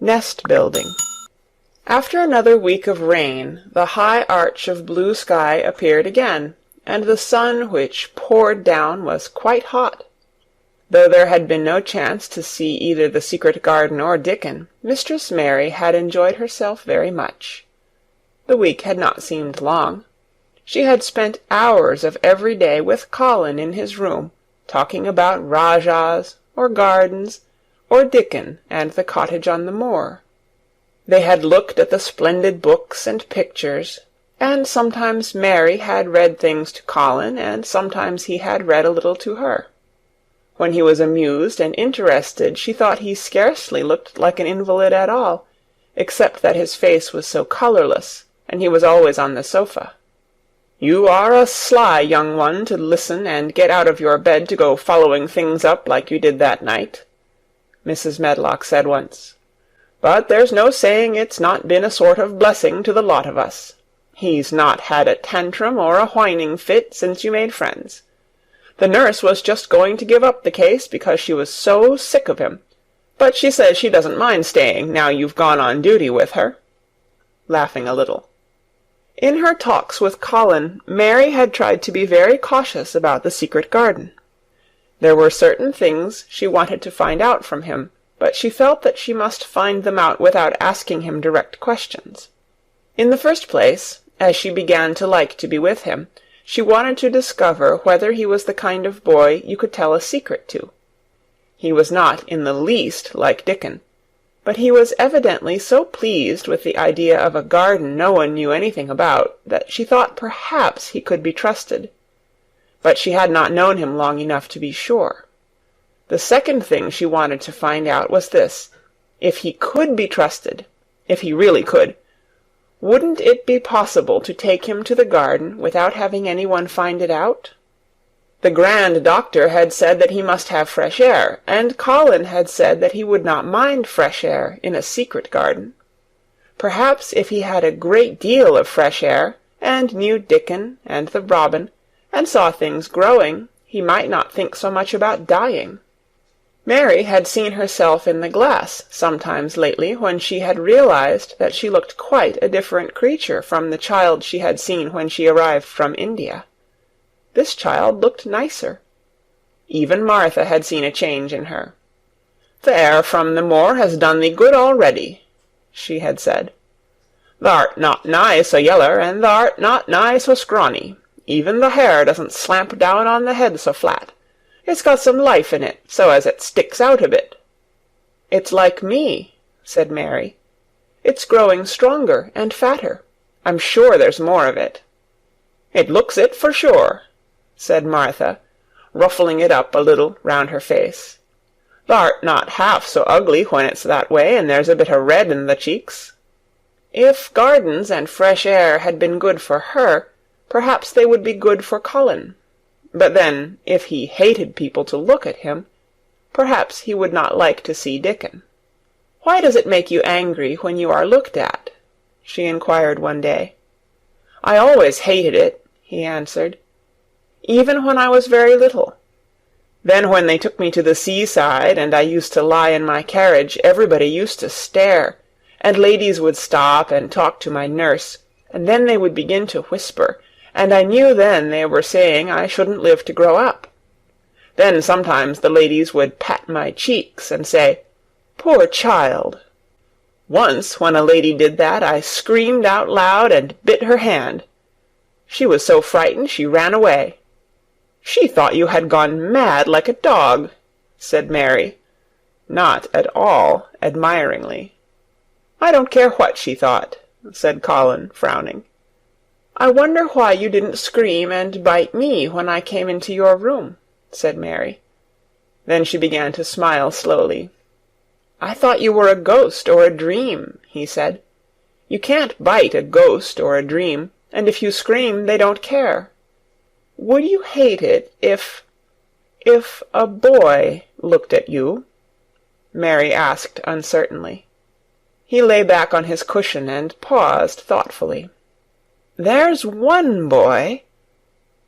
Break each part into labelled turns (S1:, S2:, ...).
S1: Nest building. After another week of rain, the high arch of blue sky appeared again, and the sun which poured down was quite hot. Though there had been no chance to see either the secret garden or Dickon, Mistress Mary had enjoyed herself very much. The week had not seemed long. She had spent hours of every day with Colin in his room, talking about Rajahs, or gardens, or Dickon and the cottage on the moor. They had looked at the splendid books and pictures, and sometimes Mary had read things to Colin, and sometimes he had read a little to her. When he was amused and interested, she thought he scarcely looked like an invalid at all, except that his face was so colourless, and he was always on the sofa. "You are a sly young one to listen and get out of your bed to go following things up like you did that night," Mrs. Medlock said once. "But there's no saying it's not been a sort of blessing to the lot of us. He's not had a tantrum or a whining fit since you made friends. The nurse was just going to give up the case because she was so sick of him, but she says she doesn't mind staying now you've gone on duty with her," laughing a little. In her talks with Colin, Mary had tried to be very cautious about the secret garden. There were certain things she wanted to find out from him, but she felt that she must find them out without asking him direct questions. In the first place, as she began to like to be with him, she wanted to discover whether he was the kind of boy you could tell a secret to. He was not in the least like Dickon, but he was evidently so pleased with the idea of a garden no one knew anything about that she thought perhaps he could be trusted. But she had not known him long enough to be sure. The second thing she wanted to find out was this: if he could be trusted, if he really could, wouldn't it be possible to take him to the garden without having anyone find it out? The grand doctor had said that he must have fresh air, and Colin had said that he would not mind fresh air in a secret garden. Perhaps if he had a great deal of fresh air, and knew Dickon and the robin, and saw things growing, he might not think so much about dying. Mary had seen herself in the glass sometimes lately when she had realized that she looked quite a different creature from the child she had seen when she arrived from India. This child looked nicer. Even Martha had seen a change in her. "The air from the moor has done thee good already," she had said. "Thou'rt not nigh so yeller, and thou'rt not nigh so scrawny. Even the hair doesn't slamp down on the head so flat. It's got some life in it, so as it sticks out a bit." "It's like me," said Mary. "It's growing stronger and fatter. I'm sure there's more of it." "It looks it for sure," said Martha, ruffling it up a little round her face. "Thou'rt not half so ugly when it's that way, and there's a bit of red in the cheeks." If gardens and fresh air had been good for her, perhaps they would be good for Colin. But then, if he hated people to look at him, perhaps he would not like to see Dickon. "Why does it make you angry when you are looked at?" she inquired one day. "I always hated it," he answered, "even when I was very little. Then when they took me to the seaside, and I used to lie in my carriage, everybody used to stare, and ladies would stop and talk to my nurse, and then they would begin to whisper, and I knew then they were saying I shouldn't live to grow up. Then sometimes the ladies would pat my cheeks and say, 'Poor child.' Once when a lady did that, I screamed out loud and bit her hand. She was so frightened she ran away." "She thought you had gone mad like a dog," said Mary, not at all admiringly. "I don't care what she thought," said Colin, frowning. "I wonder why you didn't scream and bite me when I came into your room," said Mary. Then she began to smile slowly. "I thought you were a ghost or a dream," he said. "You can't bite a ghost or a dream, and if you scream they don't care. Would you hate it if a boy looked at you?" Mary asked uncertainly. He lay back on his cushion and paused thoughtfully. "There's one boy,"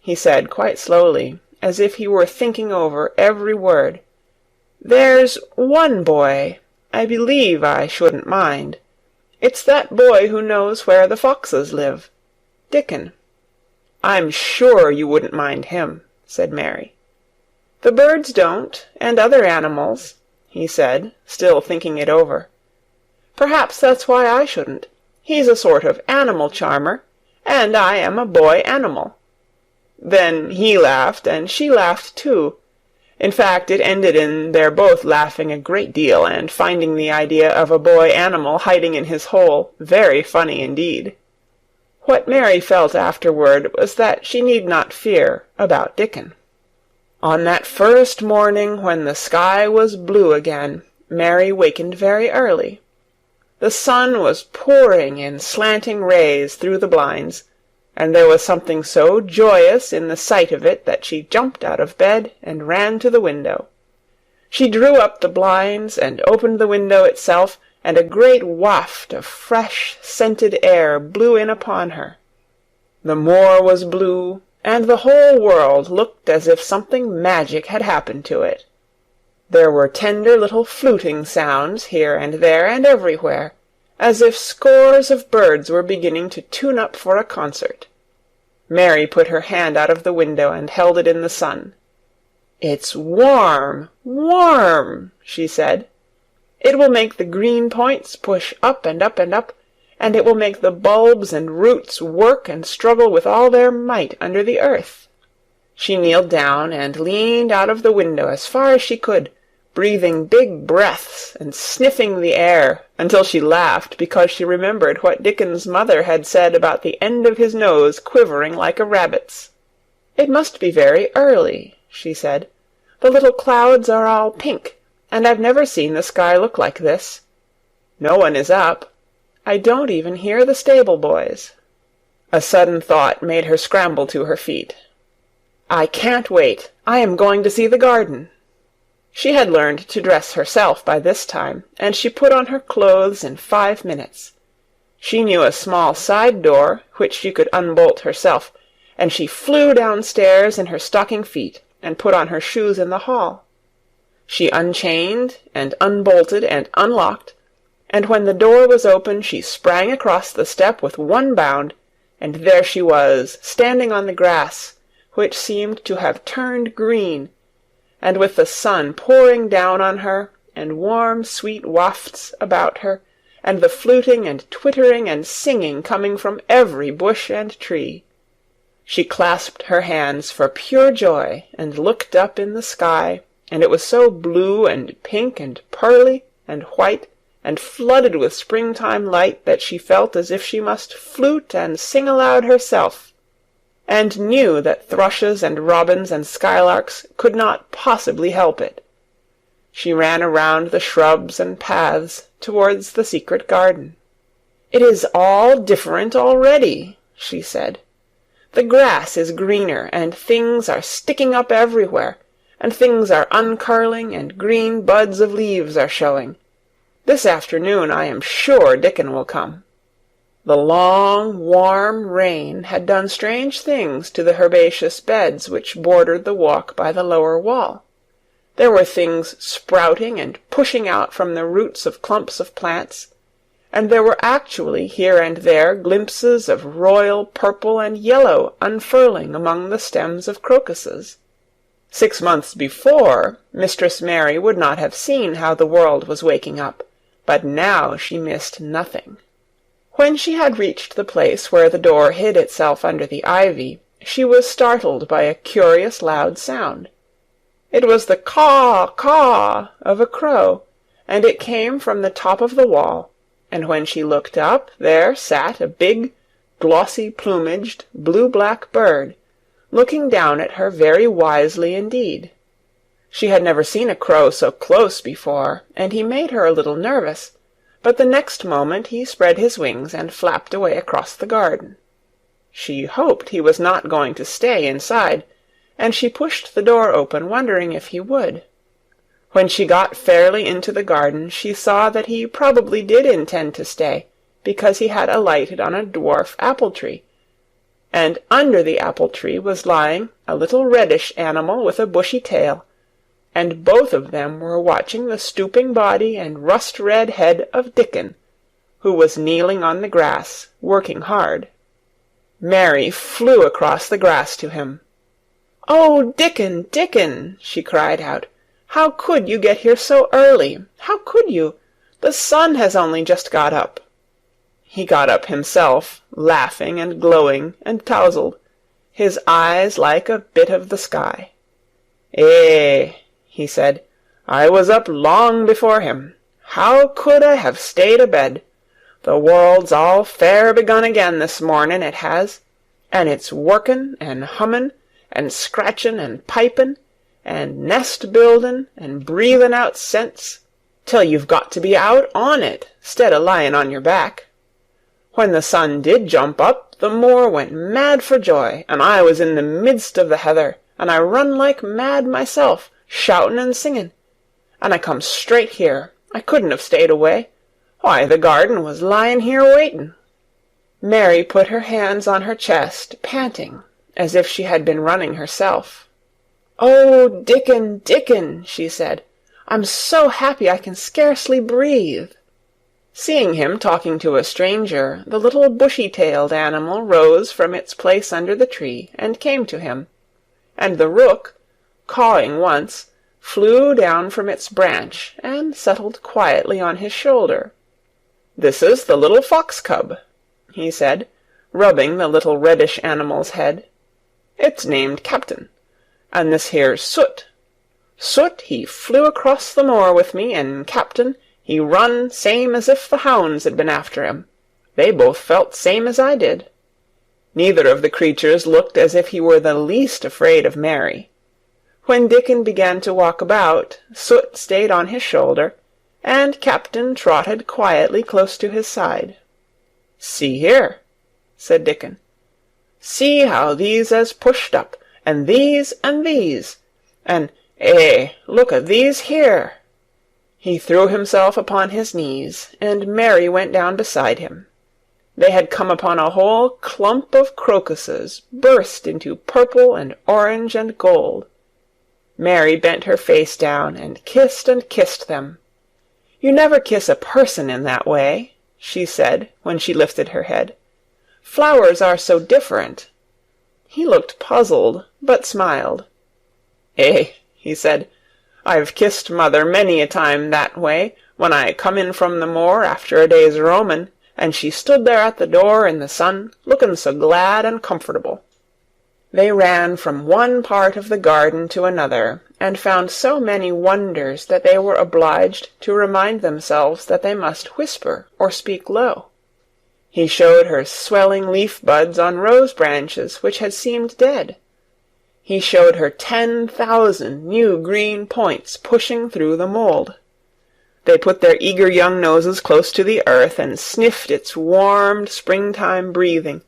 S1: he said quite slowly, as if he were thinking over every word. "There's one boy, I believe I shouldn't mind. It's that boy who knows where the foxes live. Dickon." "I'm sure you wouldn't mind him," said Mary. "The birds don't, and other animals," he said, still thinking it over. "Perhaps that's why I shouldn't. He's a sort of animal charmer, and I am a boy animal." Then he laughed, and she laughed too. In fact, it ended in their both laughing a great deal, and finding the idea of a boy animal hiding in his hole very funny indeed. What Mary felt afterward was that she need not fear about Dickon. On that first morning when the sky was blue again, Mary wakened very early. The sun was pouring in slanting rays through the blinds, and there was something so joyous in the sight of it that she jumped out of bed and ran to the window. She drew up the blinds and opened the window itself, and a great waft of fresh, scented air blew in upon her. The moor was blue, and the whole world looked as if something magic had happened to it. There were tender little fluting sounds here and there and everywhere, as if scores of birds were beginning to tune up for a concert. Mary put her hand out of the window and held it in the sun. "It's warm, warm," she said. "It will make the green points push up and up and up, and it will make the bulbs and roots work and struggle with all their might under the earth." She kneeled down and leaned out of the window as far as she could, breathing big breaths and sniffing the air, until she laughed because she remembered what Dickon's mother had said about the end of his nose quivering like a rabbit's. "It must be very early," she said. "The little clouds are all pink, and I've never seen the sky look like this. No one is up. I don't even hear the stable boys." A sudden thought made her scramble to her feet. "I can't wait. I am going to see the garden." She had learned to dress herself by this time, and she put on her clothes in 5 minutes. She knew a small side door, which she could unbolt herself, and she flew downstairs in her stocking feet, and put on her shoes in the hall. She unchained and unbolted and unlocked, and when the door was open she sprang across the step with one bound, and there she was, standing on the grass, which seemed to have turned green, and with the sun pouring down on her, and warm sweet wafts about her, and the fluting and twittering and singing coming from every bush and tree. She clasped her hands for pure joy, and looked up in the sky, and it was so blue and pink and pearly and white, and flooded with springtime light, that she felt as if she must flute and sing aloud herself, and knew that thrushes and robins and skylarks could not possibly help it. She ran around the shrubs and paths towards the secret garden. "It is all different already," she said. "The grass is greener, and things are sticking up everywhere, and things are uncurling, and green buds of leaves are showing. This afternoon I am sure Dickon will come." The long, warm rain had done strange things to the herbaceous beds which bordered the walk by the lower wall. There were things sprouting and pushing out from the roots of clumps of plants, and there were actually here and there glimpses of royal purple and yellow unfurling among the stems of crocuses. 6 months before, Mistress Mary would not have seen how the world was waking up, but now she missed nothing. When she had reached the place where the door hid itself under the ivy, she was startled by a curious loud sound. It was the caw-caw of a crow, and it came from the top of the wall, and when she looked up, there sat a big, glossy-plumaged, blue-black bird, looking down at her very wisely indeed. She had never seen a crow so close before, and he made her a little nervous, but the next moment he spread his wings and flapped away across the garden. She hoped he was not going to stay inside, and she pushed the door open, wondering if he would. When she got fairly into the garden, she saw that he probably did intend to stay, because he had alighted on a dwarf apple-tree, and under the apple-tree was lying a little reddish animal with a bushy tail, and both of them were watching the stooping body and rust-red head of Dickon, who was kneeling on the grass, working hard. Mary flew across the grass to him. "Oh, Dickon, Dickon!" she cried out. "How could you get here so early? How could you? The sun has only just got up." He got up himself, laughing and glowing and tousled, his eyes like a bit of the sky. "Eh," he said, "I was up long before him. How could I have stayed abed? The world's all fair begun again this morning, it has, and it's workin' and hummin' and scratchin' and pipin', and nest-buildin' and breathin' out scents, till you've got to be out on it, 'stead o' lyin' on your back. When the sun did jump up, the moor went mad for joy, and I was in the midst of the heather, and I run like mad myself, shoutin' and singin'. And I come straight here. I couldn't have stayed away. Why, the garden was lyin' here waitin'." Mary put her hands on her chest, panting, as if she had been running herself. "Oh, Dickon, Dickon," she said, "I'm so happy I can scarcely breathe." Seeing him talking to a stranger, the little bushy-tailed animal rose from its place under the tree and came to him, and the rook, cawing once, flew down from its branch and settled quietly on his shoulder. "This is the little fox-cub," he said, rubbing the little reddish animal's head. "It's named Captain. And this here's Soot. Soot, he flew across the moor with me, and Captain, he run same as if the hounds had been after him. They both felt same as I did." Neither of the creatures looked as if he were the least afraid of Mary. When Dickon began to walk about, Soot stayed on his shoulder, and Captain trotted quietly close to his side. "See here," said Dickon. "See how these has pushed up, and these, and look at these here." He threw himself upon his knees, and Mary went down beside him. They had come upon a whole clump of crocuses, burst into purple and orange and gold. Mary bent her face down and kissed them. "You never kiss a person in that way," she said, when she lifted her head. "Flowers are so different." He looked puzzled, but smiled. He said, "I've kissed mother many a time that way, when I come in from the moor after a day's roamin', and she stood there at the door in the sun, looking so glad and comfortable." They ran from one part of the garden to another, and found so many wonders that they were obliged to remind themselves that they must whisper or speak low. He showed her swelling leaf-buds on rose branches which had seemed dead. He showed her 10,000 new green points pushing through the mould. They put their eager young noses close to the earth and sniffed its warmed springtime breathing.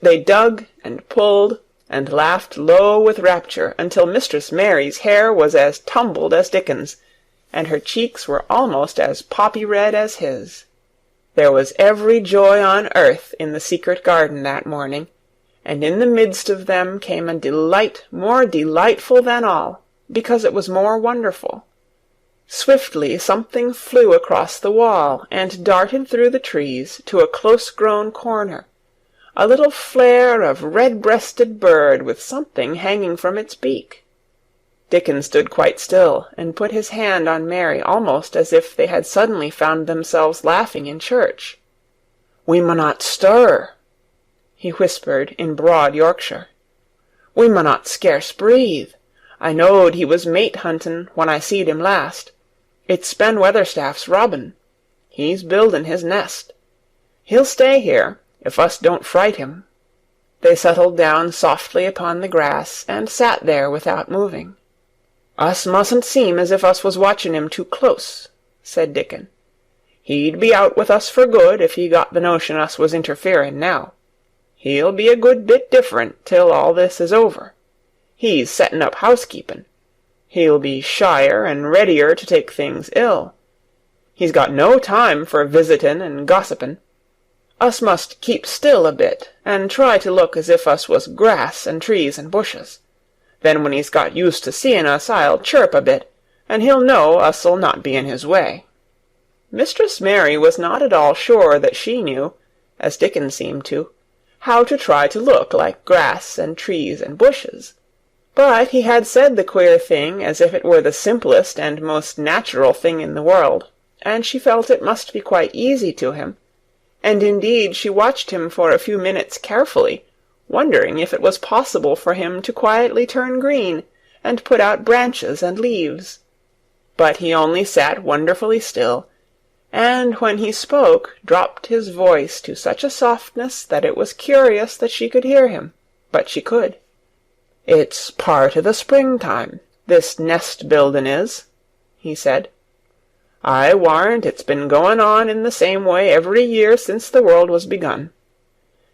S1: They dug and pulled and laughed low with rapture until Mistress Mary's hair was as tumbled as Dickon's, and her cheeks were almost as poppy-red as his. There was every joy on earth in the secret garden that morning, and in the midst of them came a delight more delightful than all, because it was more wonderful. Swiftly something flew across the wall and darted through the trees to a close-grown corner, a little flare of red-breasted bird with something hanging from its beak. Dickon stood quite still and put his hand on Mary almost as if they had suddenly found themselves laughing in church. "We munnot stir," he whispered in broad Yorkshire. "We munnot scarce breathe. I knowed he was mate-huntin' when I seed him last. It's Ben Weatherstaff's robin. He's buildin' his nest. He'll stay here, if us don't fright him." They settled down softly upon the grass, and sat there without moving. "Us mustn't seem as if us was watchin' him too close," said Dickon. "He'd be out with us for good if he got the notion us was interferin' now. He'll be a good bit different till all this is over. He's settin' up housekeepin'. He'll be shyer and readier to take things ill. He's got no time for visitin' and gossipin'. Us must keep still a bit, and try to look as if us was grass and trees and bushes. Then when he's got used to seeing us, I'll chirp a bit, and he'll know us'll not be in his way." Mistress Mary was not at all sure that she knew, as Dickon seemed to, how to try to look like grass and trees and bushes. But he had said the queer thing as if it were the simplest and most natural thing in the world, and she felt it must be quite easy to him, and indeed she watched him for a few minutes carefully, wondering if it was possible for him to quietly turn green and put out branches and leaves. But he only sat wonderfully still, and when he spoke dropped his voice to such a softness that it was curious that she could hear him, but she could. "It's part o' the springtime, this nest-buildin' is," he said. "I warrant it's been going on in the same way every year since the world was begun.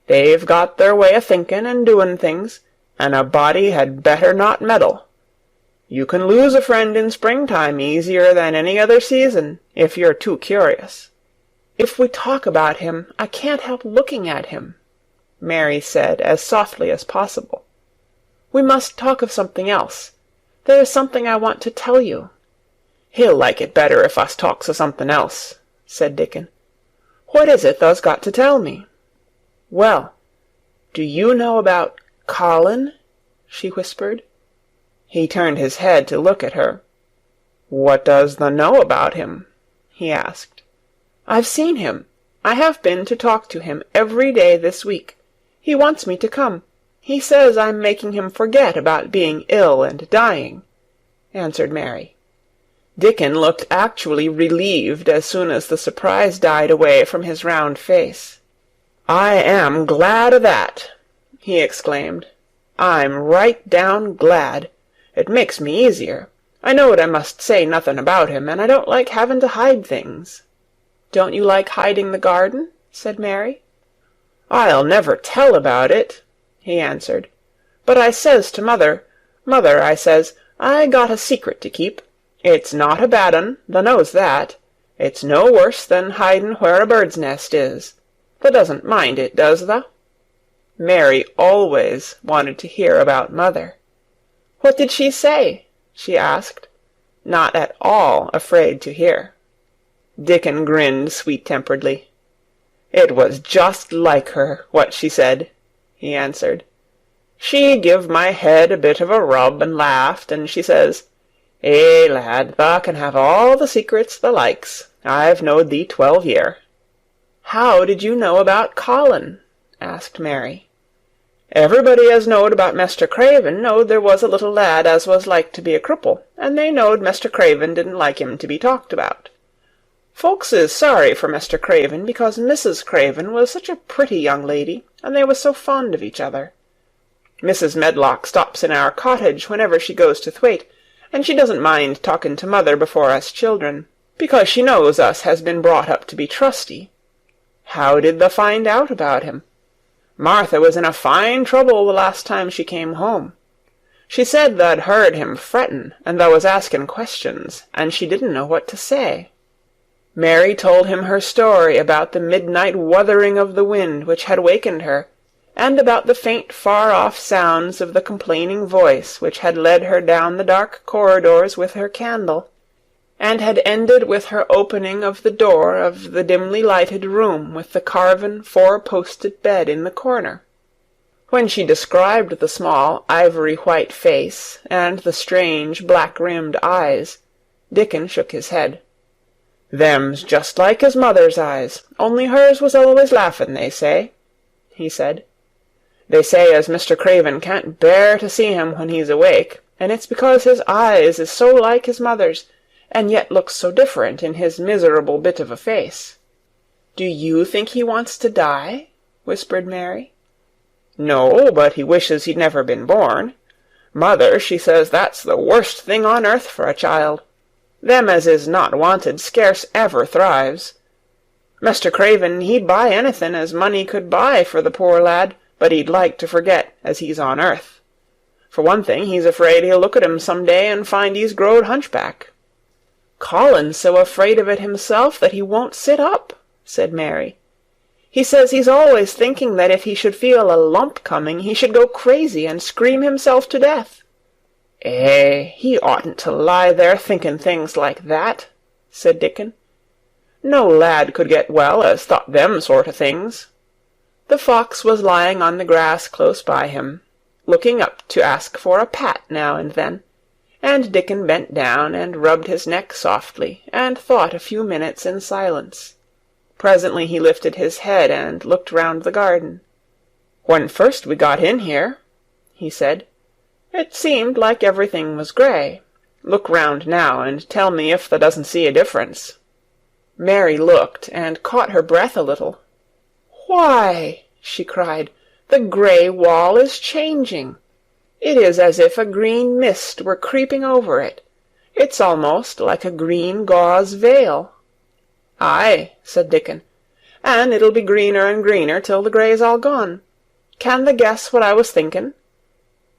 S1: They've got their way o' thinking and doing things, and a body had better not meddle. You can lose a friend in springtime easier than any other season, if you're too curious." "If we talk about him, I can't help looking at him," Mary said as softly as possible. "We must talk of something else. There is something I want to tell you." "He'll like it better if us talks o' something else," said Dickon. "What is it thou's got to tell me?" "Well, do you know about Colin?" she whispered. He turned his head to look at her. "What does thou know about him?" he asked. "I've seen him. I have been to talk to him every day this week. He wants me to come. He says I'm making him forget about being ill and dying," answered Mary. Dickon looked actually relieved as soon as the surprise died away from his round face. "I am glad o' that," he exclaimed. "I'm right down glad. It makes me easier. I knowed I must say nothing about him, and I don't like having to hide things." "Don't you like hiding the garden?" said Mary. "I'll never tell about it," he answered. "But I says to mother, 'Mother,' I says, 'I got a secret to keep. It's not a bad un, thou knows that. It's no worse than hiding where a bird's nest is. Thou doesn't mind it, does thou?'" Mary always wanted to hear about mother. "What did she say?" she asked, not at all afraid to hear. Dickon grinned sweet-temperedly. "It was just like her, what she said," he answered. "She give my head a bit of a rub and laughed, and she says, 'Eh, lad, thou can have all the secrets thou likes. I've knowed thee 12 year.'" "How did you know about Colin?" asked Mary. "Everybody as knowed about Mester Craven knowed there was a little lad as was like to be a cripple, and they knowed Mester Craven didn't like him to be talked about. Folks is sorry for Mester Craven because Mrs. Craven was such a pretty young lady, and they was so fond of each other. Mrs. Medlock stops in our cottage whenever she goes to Thwaite, and she doesn't mind talking to mother before us children, because she knows us has been brought up to be trusty. How did thou find out about him? Martha was in a fine trouble the last time she came home. She said tha'd heard him frettin', and thou was asking questions, and she didn't know what to say." Mary told him her story about the midnight wuthering of the wind which had wakened her, and about the faint far-off sounds of the complaining voice which had led her down the dark corridors with her candle, and had ended with her opening of the door of the dimly lighted room with the carven four-posted bed in the corner. When she described the small ivory-white face and the strange black-rimmed eyes, Dickon shook his head. "Them's just like his mother's eyes, only hers was always laughing, they say," he said. "They say as Mr. Craven can't bear to see him when he's awake, and it's because his eyes is so like his mother's, and yet looks so different in his miserable bit of a face." "Do you think he wants to die?" whispered Mary. "No, but he wishes he'd never been born. Mother, she says that's the worst thing on earth for a child. Them as is not wanted scarce ever thrives. Mr. Craven, he'd buy anything as money could buy for the poor lad, but he'd like to forget as he's on earth. For one thing, he's afraid he'll look at him some day and find he's growed hunchback." "Colin's so afraid of it himself that he won't sit up," said Mary. "He says he's always thinking that if he should feel a lump coming he should go crazy and scream himself to death." He oughtn't to lie there thinking things like that," said Dickon. "No lad could get well as thought them sort of things." The fox was lying on the grass close by him, looking up to ask for a pat now and then, and Dickon bent down and rubbed his neck softly, and thought a few minutes in silence. Presently he lifted his head and looked round the garden. "When first we got in here," he said, "it seemed like everything was grey. Look round now, and tell me if thou doesn't see a difference." Mary looked, and caught her breath a little. "Why," she cried, "the grey wall is changing. It is as if a green mist were creeping over it. It's almost like a green gauze veil." "Aye," said Dickon, "and it'll be greener and greener till the grey's all gone. Can thou guess what I was thinking?"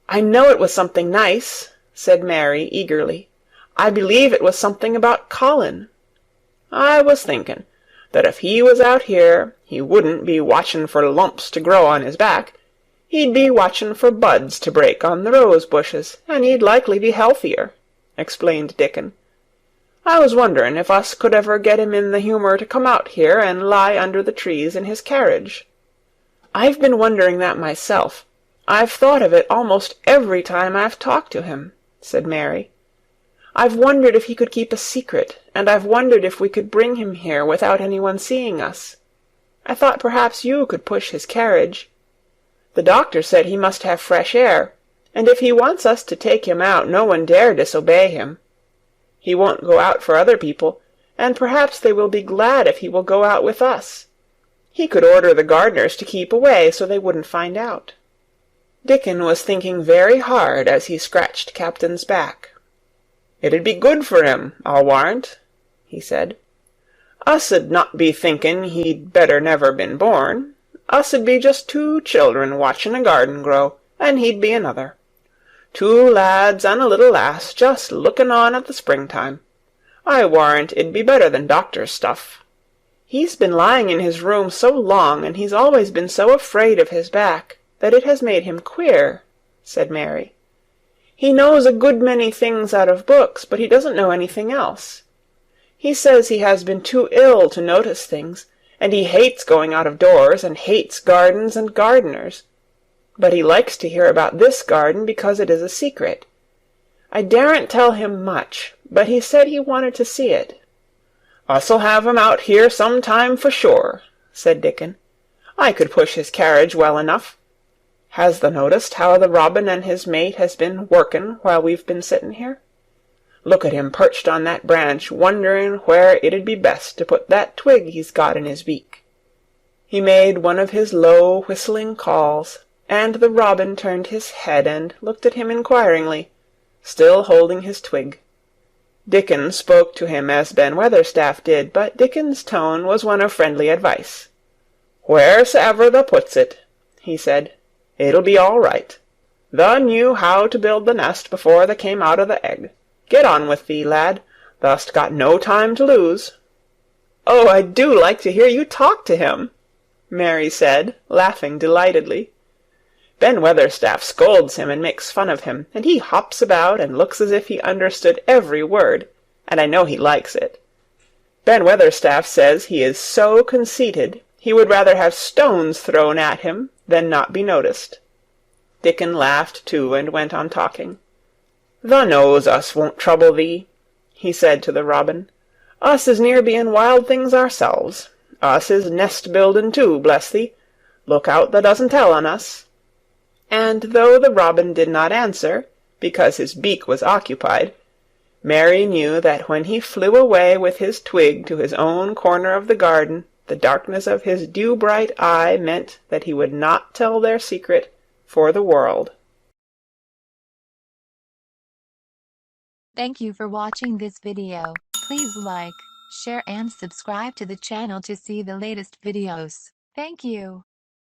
S1: "I know it was something nice," said Mary eagerly. "I believe it was something about Colin. I was thinking that if he was out here he wouldn't be watching for lumps to grow on his back. He'd be watching for buds to break on the rose bushes, and he'd likely be healthier," explained Dickon. "I was wondering if us could ever get him in the humour to come out here and lie under the trees in his carriage." "I've been wondering that myself. I've thought of it almost every time I've talked to him," said Mary. "I've wondered if he could keep a secret, and I've wondered if we could bring him here without anyone seeing us. I thought perhaps you could push his carriage. The doctor said he must have fresh air, and if he wants us to take him out no one dare disobey him. He won't go out for other people, and perhaps they will be glad if he will go out with us. He could order the gardeners to keep away so they wouldn't find out." Dickon was thinking very hard as he scratched Captain's back. "It'd be good for him, I'll warrant," he said. "Us'd not be thinking he'd better never been born. Us'd be just two children watching a garden grow, and he'd be another. Two lads and a little lass just looking on at the springtime. I warrant it'd be better than doctor's stuff." "He's been lying in his room so long, and he's always been so afraid of his back, that it has made him queer," said Mary. "He knows a good many things out of books, but he doesn't know anything else. He says he has been too ill to notice things, and he hates going out of doors, and hates gardens and gardeners. But he likes to hear about this garden because it is a secret. I daren't tell him much, but he said he wanted to see it." "Us'll have him out here some time for sure," said Dickon. "I could push his carriage well enough. Has thou noticed how the robin and his mate has been working while we've been sitting here? Look at him perched on that branch, wondering where it'd be best to put that twig he's got in his beak." He made one of his low whistling calls, and the robin turned his head and looked at him inquiringly, still holding his twig. Dickon spoke to him as Ben Weatherstaff did, but Dickon's tone was one of friendly advice. "Wheresoever thou puts it," he said, "it'll be all right. Thou knew how to build the nest before thou came out of the egg. Get on with thee, lad. Thou'st got no time to lose." "Oh, I do like to hear you talk to him," Mary said, laughing delightedly. "Ben Weatherstaff scolds him and makes fun of him, and he hops about and looks as if he understood every word, and I know he likes it. Ben Weatherstaff says he is so conceited he would rather have stones thrown at him than not be noticed." Dickon laughed too, and went on talking. "Thou knows us won't trouble thee," he said to the robin. "Us is near being wild things ourselves. Us is nest-building too, bless thee. Look out thou doesn't tell on us." And though the robin did not answer, because his beak was occupied, Mary knew that when he flew away with his twig to his own corner of the garden, the darkness of his dew-bright eye meant that he would not tell their secret for the world.
S2: Thank you for watching this video. Please like, share and subscribe to the channel to see the latest videos. Thank you.